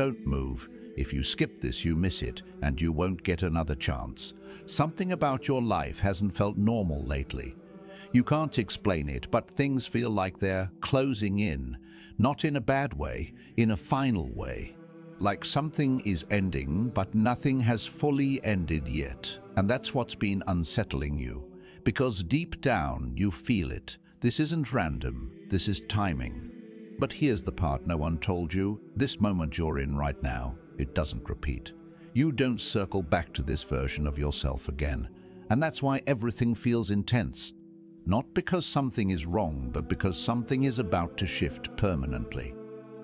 don't move. If you skip this, you miss it, and you won't get another chance. Something about your life hasn't felt normal lately. You can't explain it, but things feel like they're closing in, not in a bad way, in a final way. Like something is ending, but nothing has fully ended yet. And that's what's been unsettling you. Because deep down, you feel it. This isn't random, this is timing. But here's the part no one told you. This moment you're in right now, it doesn't repeat. You don't circle back to this version of yourself again. And that's why everything feels intense. Not because something is wrong, but because something is about to shift permanently.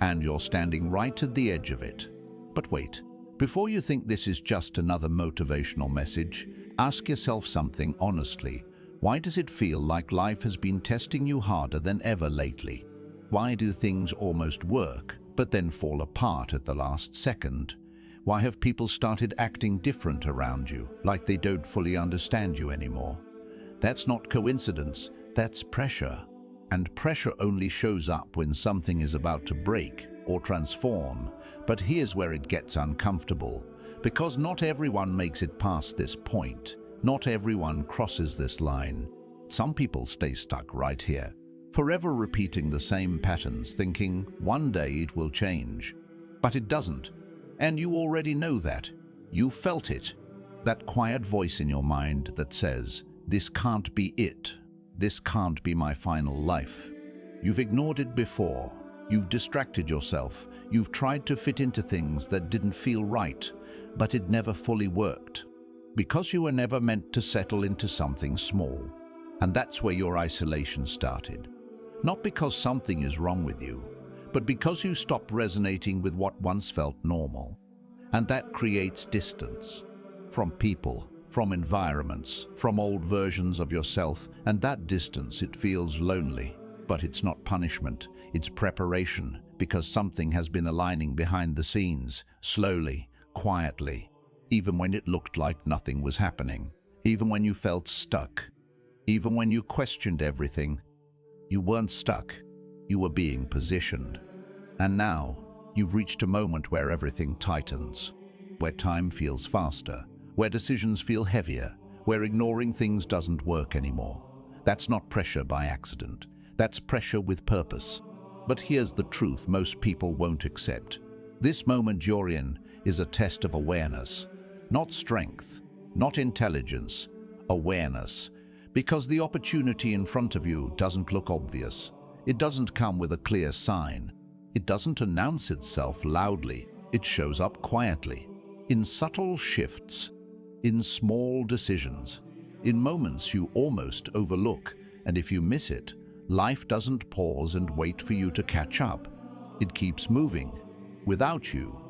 And you're standing right at the edge of it. But wait, before you think this is just another motivational message, ask yourself something honestly. Why does it feel like life has been testing you harder than ever lately? Why do things almost work, but then fall apart at the last second? Why have people started acting different around you, like they don't fully understand you anymore? That's not coincidence, that's pressure. And pressure only shows up when something is about to break or transform. But here's where it gets uncomfortable. Because not everyone makes it past this point. Not everyone crosses this line. Some people stay stuck right here, forever repeating the same patterns, thinking one day it will change. But it doesn't. And you already know that. You felt it. That quiet voice in your mind that says, "This can't be it. This can't be my final life." You've ignored it before. You've distracted yourself. You've tried to fit into things that didn't feel right, but it never fully worked. Because you were never meant to settle into something small. And that's where your isolation started. Not because something is wrong with you, but because you stopped resonating with what once felt normal. And that creates distance. From people, from environments, from old versions of yourself, and that distance, it feels lonely. But it's not punishment, it's preparation, because something has been aligning behind the scenes, slowly, quietly, even when it looked like nothing was happening, even when you felt stuck, even when you questioned everything. You weren't stuck, you were being positioned. And now, you've reached a moment where everything tightens, where time feels faster, where decisions feel heavier, where ignoring things doesn't work anymore. That's not pressure by accident. That's pressure with purpose. But here's the truth most people won't accept. This moment you're in is a test of awareness. Not strength, not intelligence, awareness. Because the opportunity in front of you doesn't look obvious. It doesn't come with a clear sign. It doesn't announce itself loudly. It shows up quietly, in subtle shifts, in small decisions, in moments you almost overlook. And if you miss it, life doesn't pause and wait for you to catch up. It keeps moving, without you.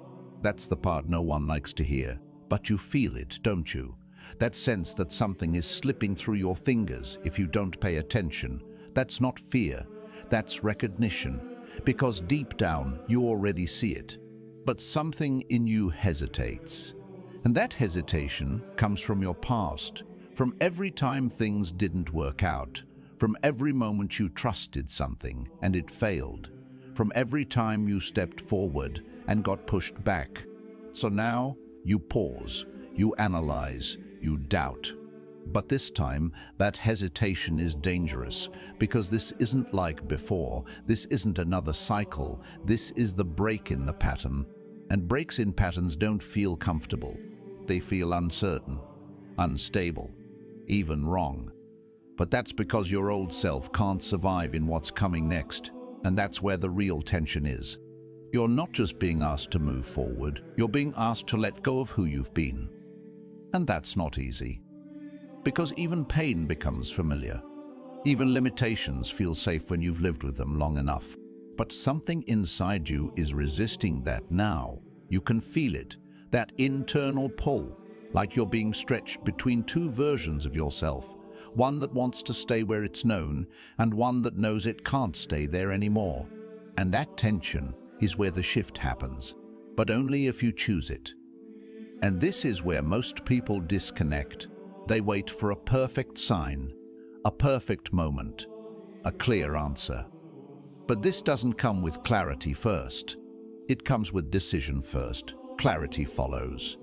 That's the part no one likes to hear. But you feel it, don't you? That sense that something is slipping through your fingers if you don't pay attention. That's not fear, that's recognition. Because deep down, you already see it. But something in you hesitates. And that hesitation comes from your past, from every time things didn't work out, from every moment you trusted something and it failed, from every time you stepped forward and got pushed back. So now, you pause, you analyze, you doubt. But this time, that hesitation is dangerous, because this isn't like before. This isn't another cycle. This is the break in the pattern. And breaks in patterns don't feel comfortable. They feel uncertain, unstable, even wrong. But that's because your old self can't survive in what's coming next. And that's where the real tension is. You're not just being asked to move forward, you're being asked to let go of who you've been. And that's not easy. Because even pain becomes familiar. Even limitations feel safe when you've lived with them long enough. But something inside you is resisting that now. You can feel it, that internal pull, like you're being stretched between two versions of yourself. One that wants to stay where it's known, and one that knows it can't stay there anymore. And that tension is where the shift happens, but only if you choose it. And this is where most people disconnect. They wait for a perfect sign, a perfect moment, a clear answer. But this doesn't come with clarity first. It comes with decision first, clarity follows.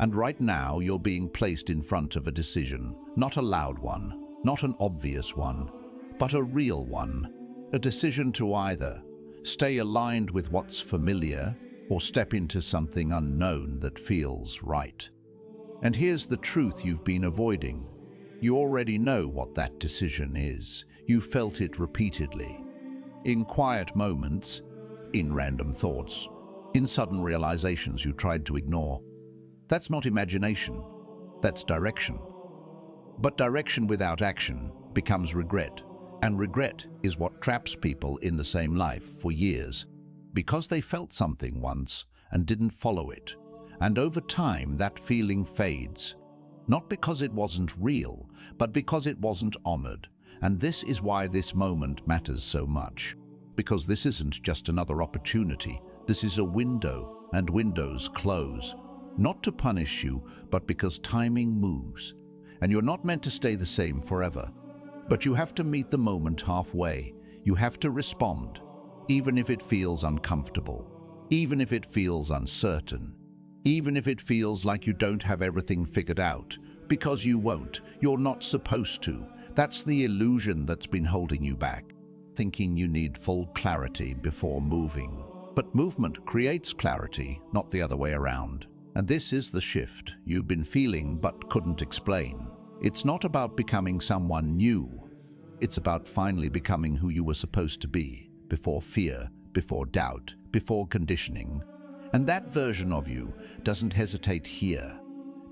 And right now you're being placed in front of a decision, not a loud one, not an obvious one, but a real one. A decision to either stay aligned with what's familiar or step into something unknown that feels right. And here's the truth you've been avoiding. You already know what that decision is. You felt it repeatedly. In quiet moments, in random thoughts, in sudden realizations you tried to ignore. That's not imagination, that's direction. But direction without action becomes regret, and regret is what traps people in the same life for years, because they felt something once and didn't follow it. And over time that feeling fades, not because it wasn't real, but because it wasn't honored. And this is why this moment matters so much. Because this isn't just another opportunity, this is a window, and windows close. Not to punish you, but because timing moves. And you're not meant to stay the same forever. But you have to meet the moment halfway. You have to respond, even if it feels uncomfortable, even if it feels uncertain, even if it feels like you don't have everything figured out. Because you won't. You're not supposed to. That's the illusion that's been holding you back, thinking you need full clarity before moving. But movement creates clarity, not the other way around. And this is the shift you've been feeling but couldn't explain. It's not about becoming someone new. It's about finally becoming who you were supposed to be, before fear, before doubt, before conditioning. And that version of you doesn't hesitate here.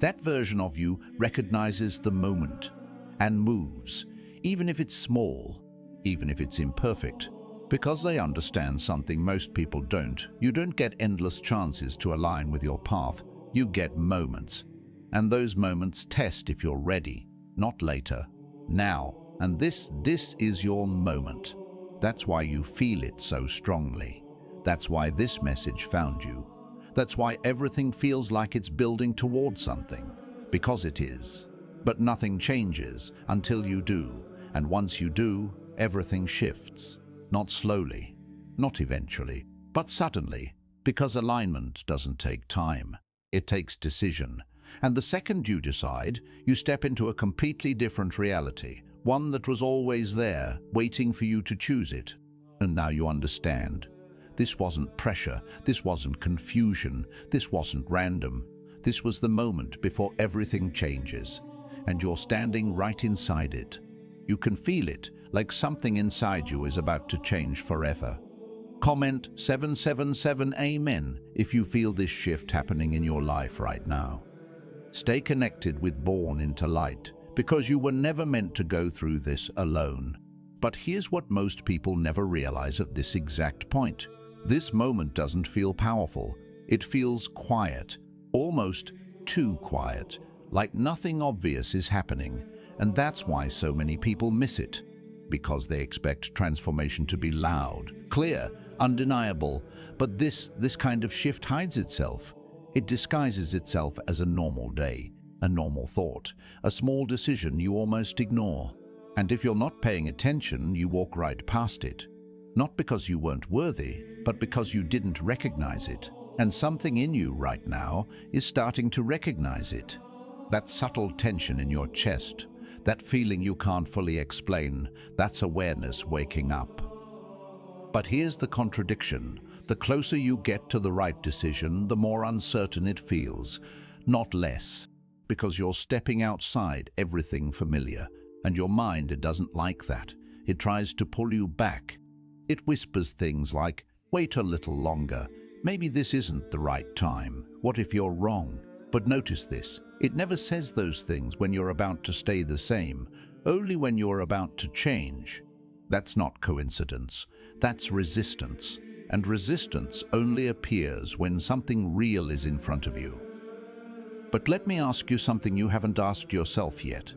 That version of you recognizes the moment and moves, even if it's small, even if it's imperfect, because they understand something most people don't. You don't get endless chances to align with your path. You get moments. And those moments test if you're ready, not later, now. And this is your moment. That's why you feel it so strongly. That's why this message found you. That's why everything feels like it's building towards something. Because it is. But nothing changes until you do. And once you do, everything shifts. Not slowly, not eventually, but suddenly. Because alignment doesn't take time. It takes decision. And the second you decide, you step into a completely different reality. One that was always there, waiting for you to choose it. And now you understand. This wasn't pressure. This wasn't confusion. This wasn't random. This was the moment before everything changes. And you're standing right inside it. You can feel it, like something inside you is about to change forever. Comment 777 Amen if you feel this shift happening in your life right now. Stay connected with Born into Light, because you were never meant to go through this alone. But here's what most people never realize at this exact point. This moment doesn't feel powerful. It feels quiet, almost too quiet, like nothing obvious is happening. And that's why so many people miss it. Because they expect transformation to be loud, clear, undeniable. But this kind of shift hides itself. It disguises itself as a normal day, a normal thought, a small decision you almost ignore. And if you're not paying attention, you walk right past it. Not because you weren't worthy, but because you didn't recognize it. And something in you right now is starting to recognize it. That subtle tension in your chest, that feeling you can't fully explain, that's awareness waking up. But here's the contradiction. The closer you get to the right decision, the more uncertain it feels, not less. Because you're stepping outside everything familiar, and your mind, it doesn't like that. It tries to pull you back. It whispers things like, wait a little longer. Maybe this isn't the right time. What if you're wrong? But notice this. It never says those things when you're about to stay the same, only when you're about to change. That's not coincidence. That's resistance. And resistance only appears when something real is in front of you. But let me ask you something you haven't asked yourself yet.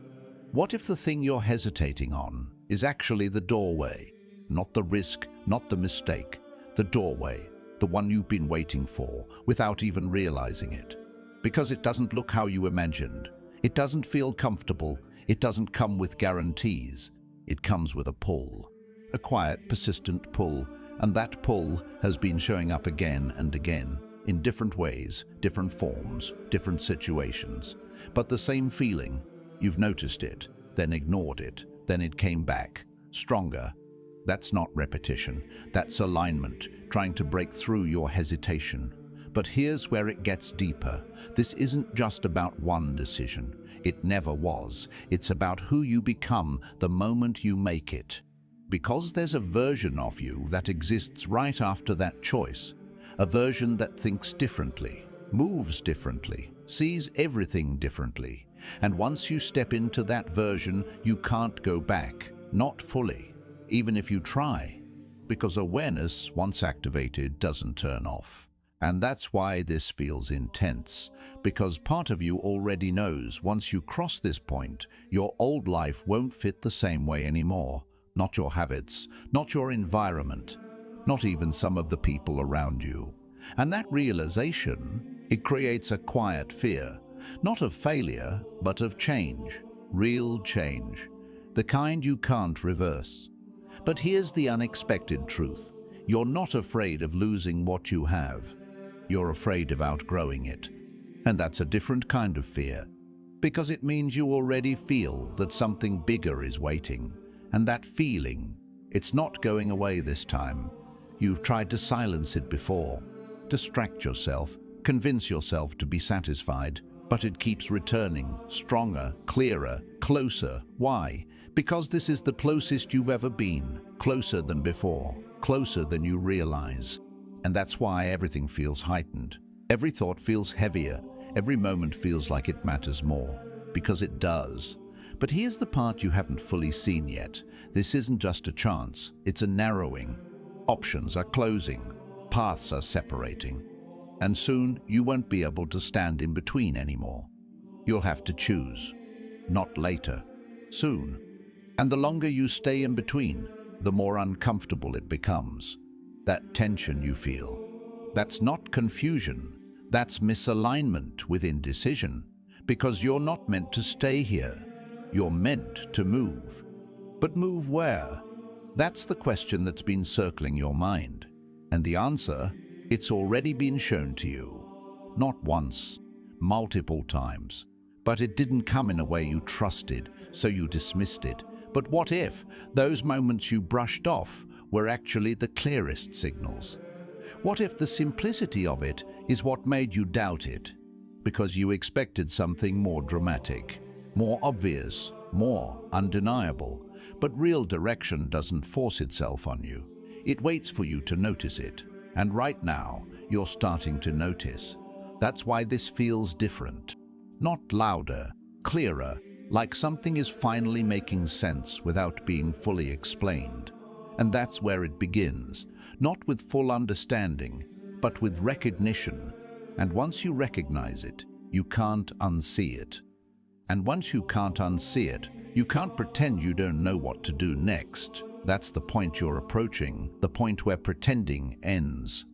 What if the thing you're hesitating on is actually the doorway? Not the risk, not the mistake. The doorway, the one you've been waiting for, without even realizing it. Because it doesn't look how you imagined. It doesn't feel comfortable. It doesn't come with guarantees. It comes with a pull. A quiet, persistent pull. And that pull has been showing up again and again, in different ways, different forms, different situations. But the same feeling. You've noticed it, then ignored it, then it came back, stronger. That's not repetition, that's alignment, trying to break through your hesitation. But here's where it gets deeper. This isn't just about one decision. It never was. It's about who you become the moment you make it. Because there's a version of you that exists right after that choice. A version that thinks differently, moves differently, sees everything differently. And once you step into that version, you can't go back, not fully, even if you try. Because awareness, once activated, doesn't turn off. And that's why this feels intense, because part of you already knows once you cross this point, your old life won't fit the same way anymore. Not your habits, not your environment, not even some of the people around you. And that realization, it creates a quiet fear, not of failure, but of change, real change, the kind you can't reverse. But here's the unexpected truth. You're not afraid of losing what you have. You're afraid of outgrowing it. And that's a different kind of fear, because it means you already feel that something bigger is waiting. And that feeling, it's not going away this time. You've tried to silence it before, distract yourself, convince yourself to be satisfied, but it keeps returning, stronger, clearer, closer. Why? Because this is the closest you've ever been, closer than before, closer than you realize. And that's why everything feels heightened. Every thought feels heavier. Every moment feels like it matters more, because it does. But here's the part you haven't fully seen yet. This isn't just a chance, it's a narrowing. Options are closing, paths are separating. And soon you won't be able to stand in between anymore. You'll have to choose. Not later, soon. And the longer you stay in between, the more uncomfortable it becomes. That tension you feel, that's not confusion, that's misalignment with indecision. Because you're not meant to stay here. You're meant to move. But move where? That's the question that's been circling your mind. And the answer, it's already been shown to you. Not once, multiple times. But it didn't come in a way you trusted, so you dismissed it. But what if those moments you brushed off were actually the clearest signals? What if the simplicity of it is what made you doubt it? Because you expected something more dramatic, more obvious, more undeniable. But real direction doesn't force itself on you. It waits for you to notice it. And right now, you're starting to notice. That's why this feels different. Not louder, clearer, like something is finally making sense without being fully explained. And that's where it begins, not with full understanding, but with recognition. And once you recognize it, you can't unsee it. And once you can't unsee it, you can't pretend you don't know what to do next. That's the point you're approaching, the point where pretending ends.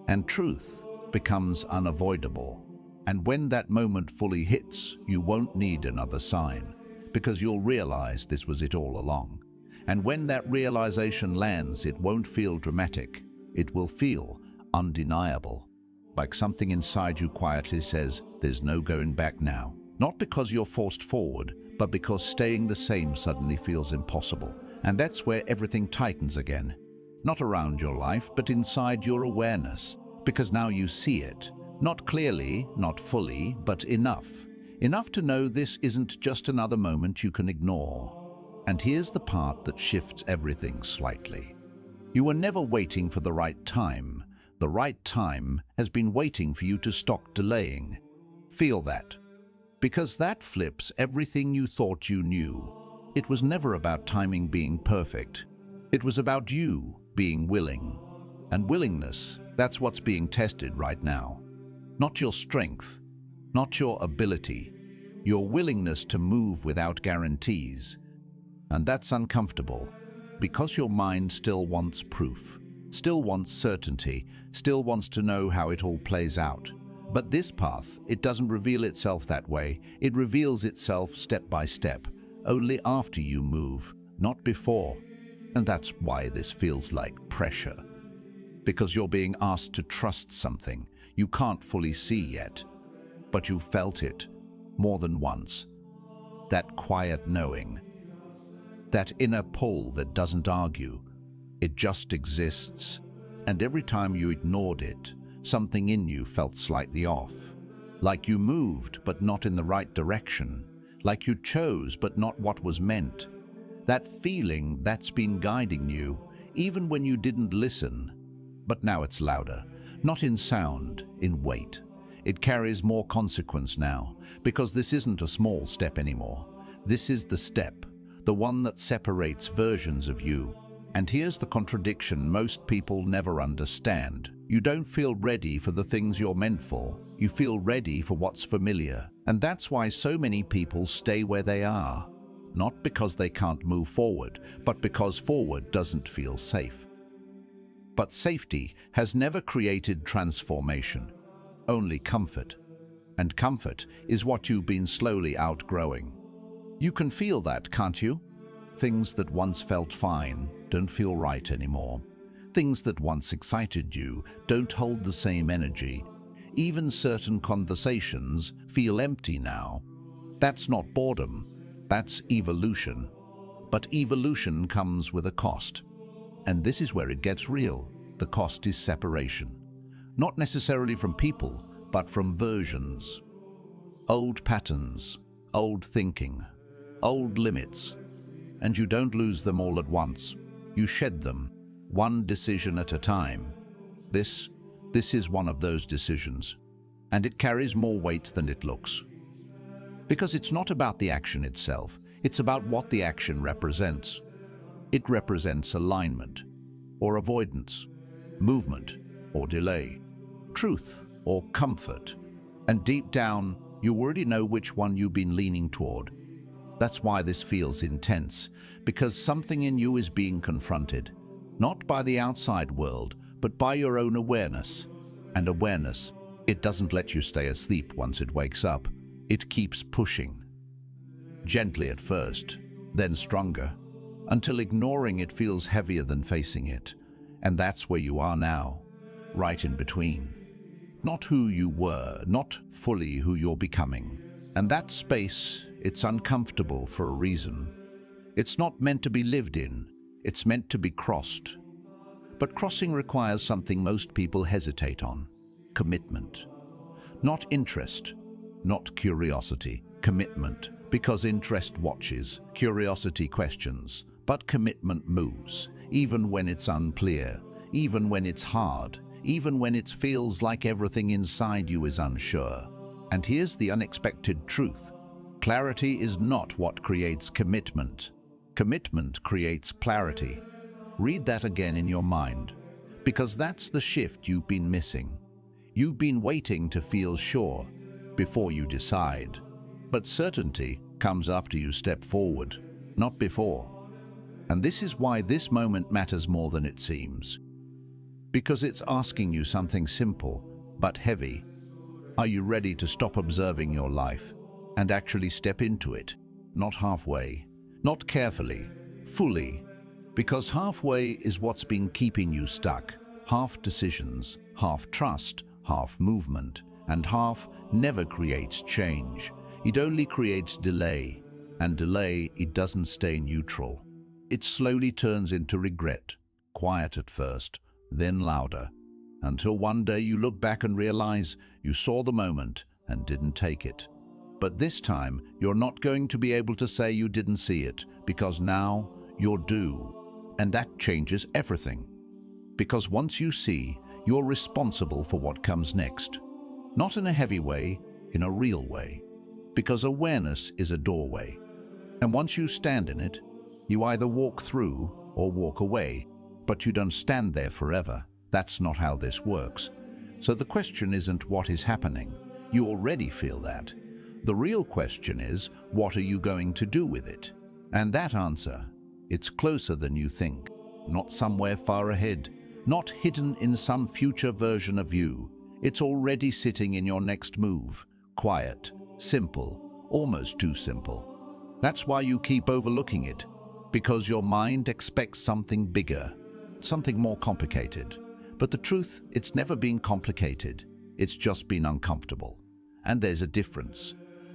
And truth becomes unavoidable. And when that moment fully hits, you won't need another sign, because you'll realize this was it all along. And when that realization lands, it won't feel dramatic. It will feel undeniable. Like something inside you quietly says, there's no going back now. Not because you're forced forward, but because staying the same suddenly feels impossible. And that's where everything tightens again. Not around your life, but inside your awareness. Because now you see it. Not clearly, not fully, but enough. Enough to know this isn't just another moment you can ignore. And here's the part that shifts everything slightly. You were never waiting for the right time. The right time has been waiting for you to stop delaying. Feel that. Because that flips everything you thought you knew. It was never about timing being perfect. It was about you being willing. And willingness, that's what's being tested right now. Not your strength, not your ability, your willingness to move without guarantees. And that's uncomfortable, because your mind still wants proof, still wants certainty, still wants to know how it all plays out. But this path, it doesn't reveal itself that way. It reveals itself step by step, only after you move, not before. And that's why this feels like pressure. because you're being asked to trust something you can't fully see yet. But you felt it more than once. That quiet knowing, that inner pull that doesn't argue, it just exists. And every time you ignored it, something in you felt slightly off. Like you moved, but not in the right direction. Like you chose, but not what was meant. That feeling that's been guiding you, even when you didn't listen. But now it's louder, not in sound, in weight. It carries more consequence now, because this isn't a small step anymore. This is the step, the one that separates versions of you. And here's the contradiction most people never understand. You don't feel ready for the things you're meant for. You feel ready for what's familiar. And that's why so many people stay where they are. Not because they can't move forward, but because forward doesn't feel safe. But safety has never created transformation, only comfort. And comfort is what you've been slowly outgrowing. You can feel that, can't you? Things that once felt fine don't feel right anymore. Things that once excited you don't hold the same energy. Even certain conversations feel empty now. That's not boredom, that's evolution. But evolution comes with a cost. And this is where it gets real. The cost is separation. Not necessarily from people, but from versions. Old patterns, old thinking, old limits. And you don't lose them all at once. You shed them, one decision at a time. This is one of those decisions. And it carries more weight than it looks. Because it's not about the action itself, it's about what the action represents. It represents alignment, or avoidance, movement, or delay, truth, or comfort. And deep down, you already know which one you've been leaning toward. That's why this feels intense, because something in you is being confronted, not by the outside world, but by your own awareness. And awareness, it doesn't let you stay asleep once it wakes up. It keeps pushing. Gently at first, then stronger, until ignoring it feels heavier than facing it. And that's where you are now, right in between. Not who you were, not fully who you're becoming. And that space, it's uncomfortable for a reason. It's not meant to be lived in, it's meant to be crossed. But crossing requires something most people hesitate on: commitment. Not interest, not curiosity, commitment. Because interest watches, curiosity questions, but commitment moves, even when it's unclear, even when it's hard, even when it feels like everything inside you is unsure. And here's the unexpected truth. Clarity is not what creates commitment. Commitment creates clarity. Read that again in your mind, because that's the shift you've been missing. You've been waiting to feel sure before you decide. But certainty comes after you step forward, not before. And this is why this moment matters more than it seems. Because it's asking you something simple, but heavy. Are you ready to stop observing your life and actually step into it? Not halfway, not carefully, fully. Because halfway is what's been keeping you stuck. Half decisions, half trust, half movement, and half never creates change. It only creates delay, and delay, it doesn't stay neutral. It slowly turns into regret, quiet at first, then louder, until one day you look back and realize you saw the moment and didn't take it. But this time, you're not going to be able to say you didn't see it, because now you're due. And that changes everything. Because once you see, you're responsible for what comes next. Not in a heavy way, in a real way. Because awareness is a doorway. And once you stand in it, you either walk through or walk away, but you don't stand there forever. That's not how this works. So the question isn't what is happening. You already feel that. The real question is, what are you going to do with it? And that answer, it's closer than you think, not somewhere far ahead, not hidden in some future version of you. It's already sitting in your next move, quiet, simple, almost too simple. That's why you keep overlooking it, because your mind expects something bigger, something more complicated. But the truth, it's never been complicated. It's just been uncomfortable. And there's a difference.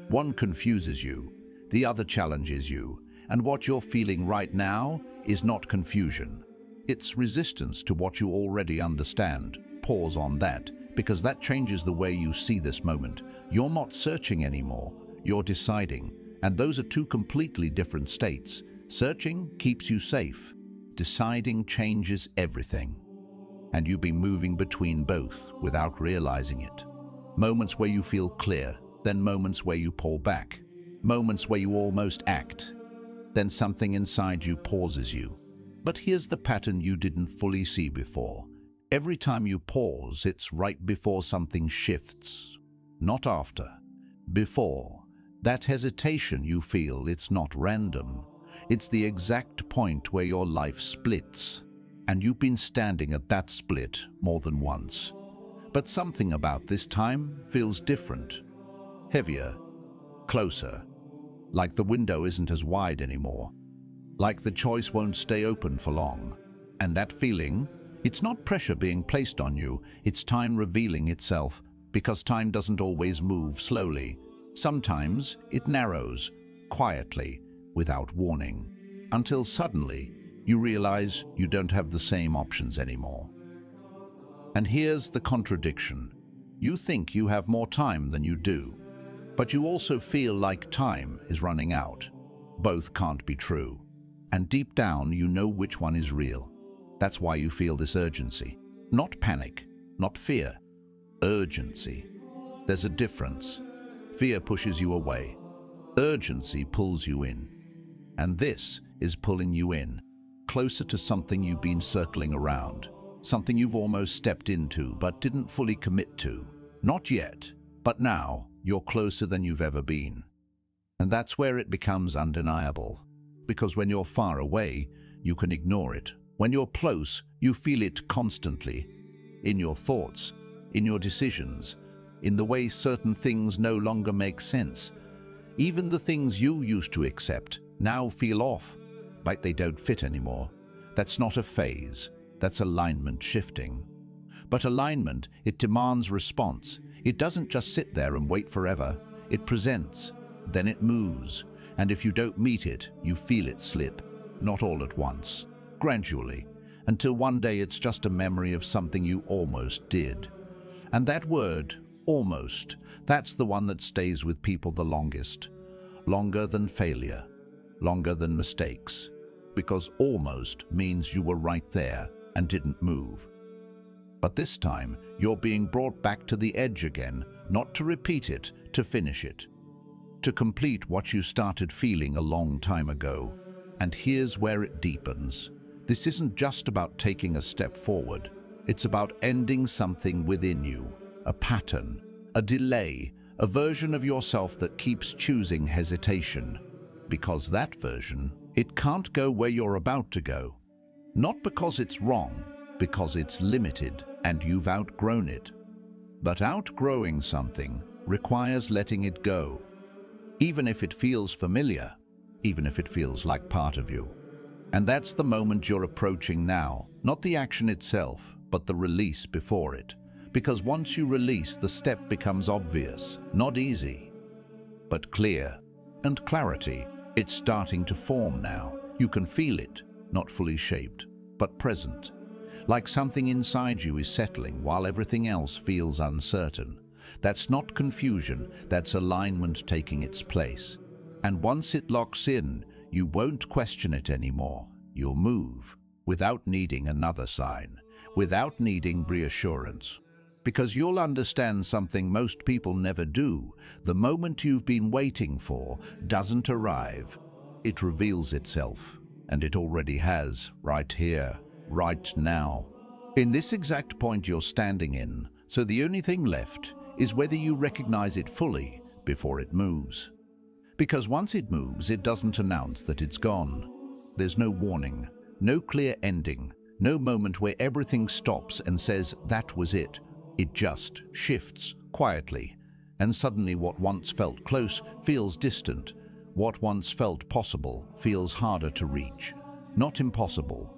One confuses you, the other challenges you, and what you're feeling right now is not confusion. It's resistance to what you already understand. Pause on that, because that changes the way you see this moment. You're not searching anymore, you're deciding, and those are two completely different states. Searching keeps you safe. Deciding changes everything. And you've been moving between both without realizing it. Moments where you feel clear, then moments where you pull back. Moments where you almost act. Then something inside you pauses you. But here's the pattern you didn't fully see before. Every time you pause, it's right before something shifts. Not after. Before. That hesitation you feel, it's not random. It's the exact point where your life splits. And you've been standing at that split more than once. But something about this time feels different. Heavier. Closer. Like the window isn't as wide anymore. Like the choice won't stay open for long. And that feeling, it's not pressure being placed on you, it's time revealing itself, because time doesn't always move slowly. Sometimes it narrows, quietly, without warning, until suddenly you realize you don't have the same options anymore. And here's the contradiction. You think you have more time than you do, but you also feel like time is running out. Both can't be true. And deep down, you know which one is real. That's why you feel this urgency. Not panic, not fear. Urgency. There's a difference. Fear pushes you away. Urgency pulls you in. And this is pulling you in, closer to something you've been circling around. Something you've almost stepped into but didn't fully commit to. Not yet, but now you're closer than you've ever been. And that's where it becomes undeniable. Because when you're far away, you can ignore it. When you're close, you feel it constantly. In your thoughts, in your decisions, in the way certain things no longer make sense. Even the things you used to accept now feel off, like they don't fit anymore. That's not a phase, that's alignment shifting. But alignment, it demands response. It doesn't just sit there and wait forever. It presents, then it moves. And if you don't meet it, you feel it slip. Not all at once, gradually, until one day it's just a memory of something you almost did. And that word, almost, that's the one that stays with people the longest. Longer than failure, longer than mistakes. Because almost means you were right there and didn't move. But this time, you're being brought back to the edge again, not to repeat it, to finish it. To complete what you started feeling a long time ago. And here's where it deepens. This isn't just about taking a step forward. It's about ending something within you. A pattern, a delay, a version of yourself that keeps choosing hesitation. Because that version, it can't go where you're about to go. Not because it's wrong, because it's limited and you've outgrown it. But outgrowing something requires letting it go. Even if it feels familiar, even if it feels like part of you. And that's the moment you're approaching now, not the action itself, but the release before it. Because once you release, the step becomes obvious, not easy, but clear. And clarity, it's starting to form now. You can feel it, not fully shaped, but present. Like something inside you is settling while everything else feels uncertain. That's not confusion, that's alignment taking its place. And once it locks in, you won't question it anymore. You'll move, without needing another sign, without needing reassurance. Because you'll understand something most people never do. The moment you've been waiting for doesn't arrive. It reveals itself, and it already has, right here, right now. In this exact point you're standing in, so the only thing left is whether you recognize it fully before it moves. Because once it moves, it doesn't announce that it's gone. There's no warning, no clear ending, no moment where everything stops and says that was it. It just shifts quietly, and suddenly what once felt close feels distant. What once felt possible feels harder to reach. Not impossible,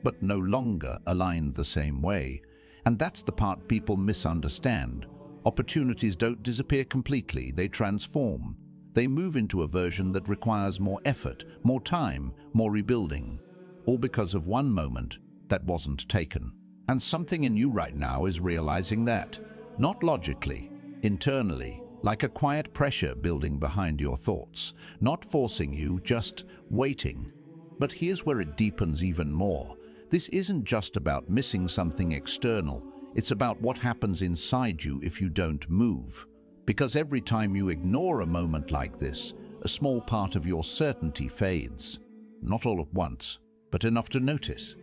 but no longer aligned the same way. And that's the part people misunderstand. Opportunities don't disappear completely, they transform. They move into a version that requires more effort, more time, more rebuilding. All because of one moment that wasn't taken. And something in you right now is realizing that. Not logically, internally, like a quiet pressure building behind your thoughts. Not forcing you, just waiting. But here's where it deepens even more. This isn't just about missing something external. It's about what happens inside you if you don't move. Because every time you ignore a moment like this, a small part of your certainty fades. Not all at once, but enough to notice.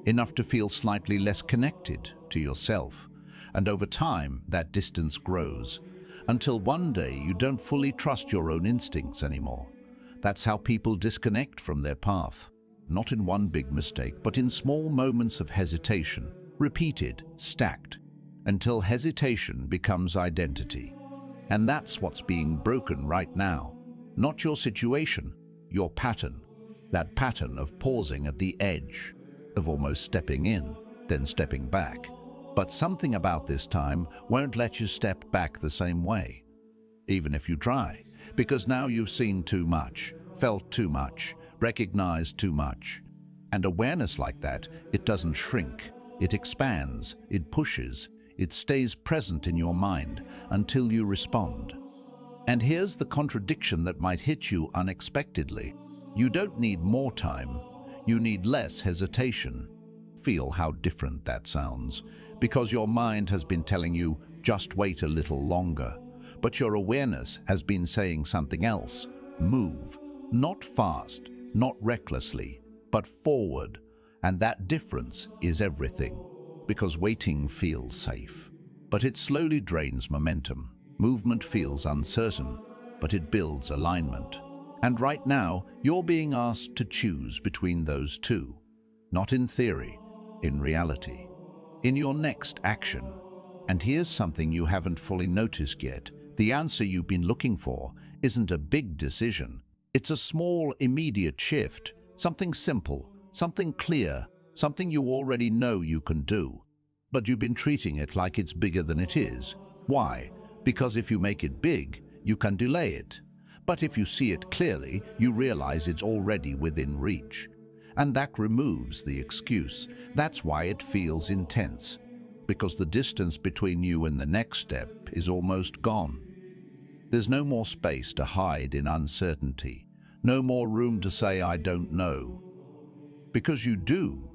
Enough to feel slightly less connected to yourself. And over time, that distance grows. Until one day you don't fully trust your own instincts anymore. That's how people disconnect from their path. Not in one big mistake, but in small moments of hesitation, repeated, stacked, until hesitation becomes identity. And that's what's being broken right now. Not your situation, your pattern. That pattern of pausing at the edge, of almost stepping in, then stepping back. But something about this time won't let you step back the same way, even if you try, because now you've seen too much, felt too much, recognized too much. And awareness like that, it doesn't shrink, it expands, it pushes, it stays present in your mind until you respond. And here's the contradiction that might hit you unexpectedly. You don't need more time, you need less hesitation. Feel how different that sounds, because your mind has been telling you, just wait a little longer. But your awareness has been saying something else. Move. Not fast, not recklessly, but forward. And that difference is everything. Because waiting feels safe, but it slowly drains momentum. Movement feels uncertain, but it builds alignment. And right now, you're being asked to choose between those two. Not in theory, in reality. In your next action. And here's something you haven't fully noticed yet. The answer you've been looking for isn't a big decision. It's a small, immediate shift. Something simple, something clear, something you already know you can do. But you've been treating it like it's bigger than it is. Why? Because if you make it big, you can delay it. But if you see it clearly, you realize it's already within reach. And that removes the excuse. That's why it feels intense. Because the distance between you and the next step is almost gone. There's no more space to hide in uncertainty. No more room to say, I don't know. Because you do.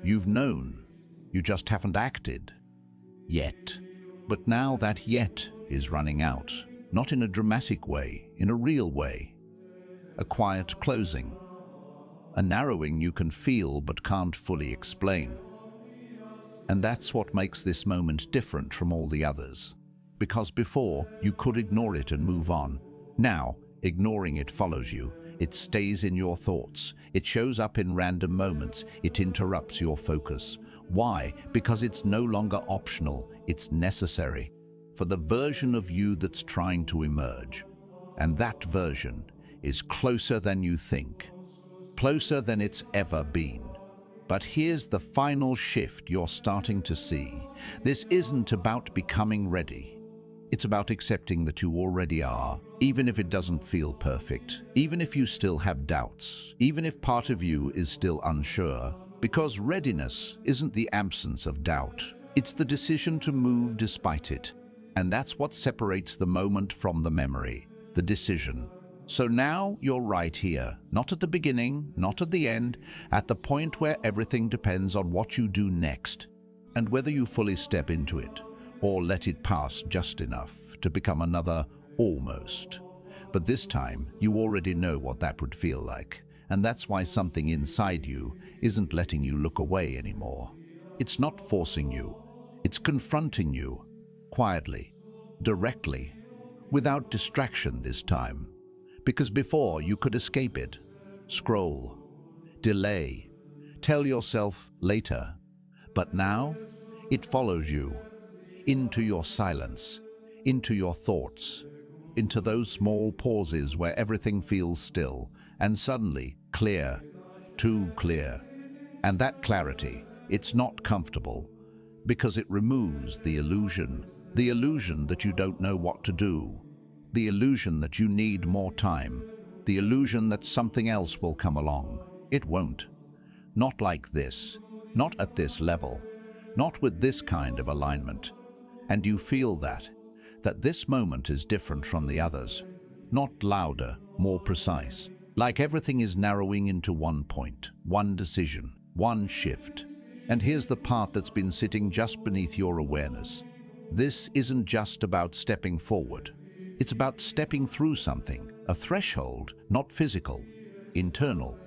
You've known. You just haven't acted. Yet. But now that yet is running out. Not in a dramatic way, in a real way. A quiet closing. A narrowing you can feel but can't fully explain. And that's what makes this moment different from all the others. Because before, you could ignore it and move on. Now, ignoring it follows you. It stays in your thoughts. It shows up in random moments. It interrupts your focus. Why? Because it's no longer optional. It's necessary for the version of you that's trying to emerge. And that version is closer than you think. Closer than it's ever been. But here's the final shift you're starting to see. This isn't about becoming ready. It's about accepting that you already are, even if it doesn't feel perfect, even if you still have doubts, even if part of you is still unsure. Because readiness isn't the absence of doubt. It's the decision to move despite it. And that's what separates the moment from the memory, the decision. So now you're right here, not at the beginning, not at the end, at the point where everything depends on what you do next, and whether you fully step into it, or let it pass just enough to become another almost. But this time, you already know what that would feel like, and that's why something inside you isn't letting you look away anymore. It's not forcing you, it's confronting you, quietly, directly, without distraction this time. Because before you could escape it, scroll, delay, tell yourself later. But now it follows you into your silence, into your thoughts, into those small pauses where everything feels still and suddenly clear, too clear. And that clarity, it's not comfortable, because it removes the illusion that you don't know what to do, the illusion that you need more time, the illusion that something else will come along. It won't. Not like this, not at this level, not with this kind of alignment. And you feel that this moment is different from the others, not louder, more precise, like everything is narrowing into one point, one decision, one shift. And here's the part that's been sitting just beneath your awareness. This isn't just about stepping forward. It's about stepping through something, a threshold, not physical, internal,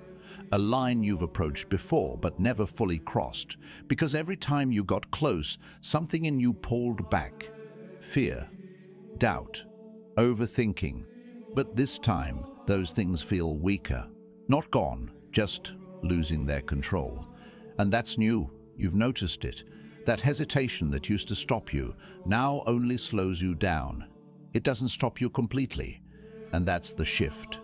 a line you've approached before but never fully crossed, because every time you got close, something in you pulled back. Fear, doubt, overthinking. But this time, those things feel weaker. Not gone, just losing their control. And that's new. You've noticed it. That hesitation that used to stop you now only slows you down. It doesn't stop you completely. And that's the shift.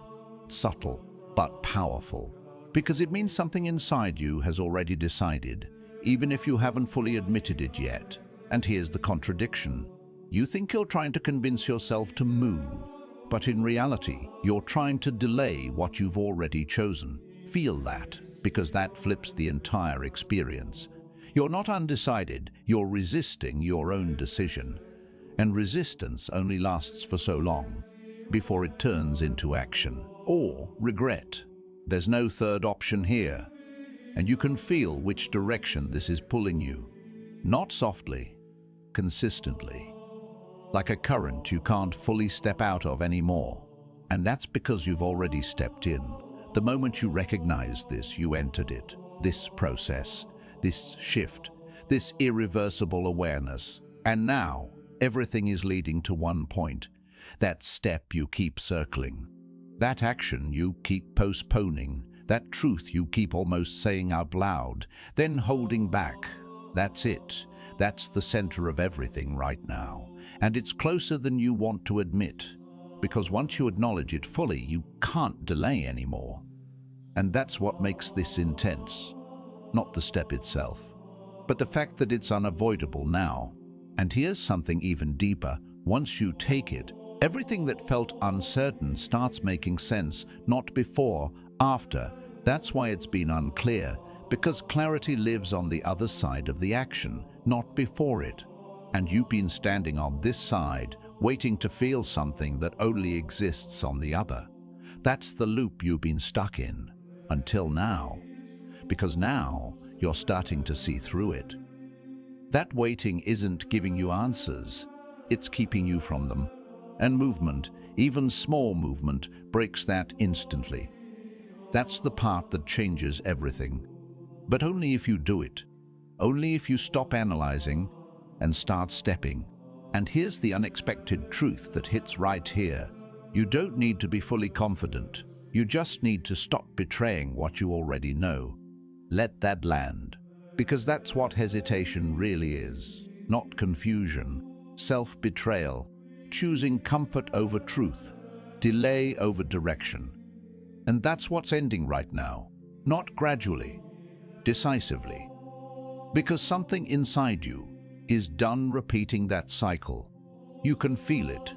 Subtle, but powerful. Because it means something inside you has already decided, even if you haven't fully admitted it yet. And here's the contradiction. You think you're trying to convince yourself to move, but in reality, you're trying to delay what you've already chosen. Feel that, because that flips the entire experience. You're not undecided, you're resisting your own decision. And resistance only lasts for so long, before it turns into action or regret. There's no third option here, and you can feel which direction this is pulling you. Not softly, consistently. Like a current you can't fully step out of anymore. And that's because you've already stepped in. The moment you recognized this, you entered it. This process, this shift, this irreversible awareness. And now, everything is leading to one point. That step you keep circling. That action you keep postponing. That truth you keep almost saying out loud, then holding back. That's it. That's the center of everything right now. And it's closer than you want to admit. Because once you acknowledge it fully, you can't delay anymore. And that's what makes this intense. Not the step itself, but the fact that it's unavoidable now. And here's something even deeper. Once you take it, everything that felt uncertain starts making sense, not before, after. That's why it's been unclear, because clarity lives on the other side of the action, not before it. And you've been standing on this side, waiting to feel something that only exists on the other. That's the loop you've been stuck in, until now. Because now, you're starting to see through it. That waiting isn't giving you answers, it's keeping you from them. And movement, even small movement, breaks that instantly. That's the part that changes everything. But only if you do it. Only if you stop analyzing and start stepping. And here's the unexpected truth that hits right here. You don't need to be fully confident. You just need to stop betraying what you already know. Let that land. Because that's what hesitation really is. Not confusion, self-betrayal, choosing comfort over truth, delay over direction. And that's what's ending right now. Not gradually, decisively. Because something inside you is done repeating that cycle. You can feel it.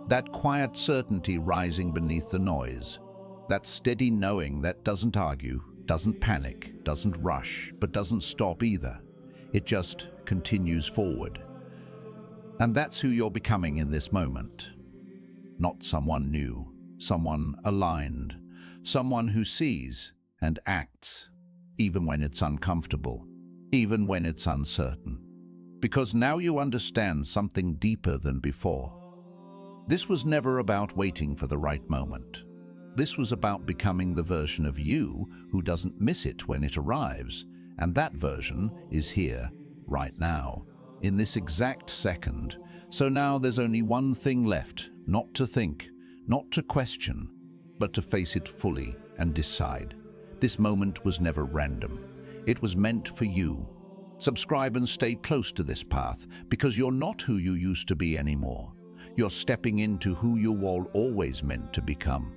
That quiet certainty rising beneath the noise. That steady knowing that doesn't argue, doesn't panic, doesn't rush, but doesn't stop either. It just continues forward. And that's who you're becoming in this moment. Not someone new, someone aligned, someone who sees and acts, even when it's uncomfortable, even when it's uncertain. Because now you understand something deeper than before. This was never about waiting for the right moment. This was about becoming the version of you who doesn't miss it when it arrives. And that version is here, right now, in this exact second. So now there's only one thing left, not to think, not to question, but to face it fully and decide. This moment was never random. It was meant for you. Subscribe and stay close to this path, because you're not who you used to be anymore. You're stepping into who you all always meant to become.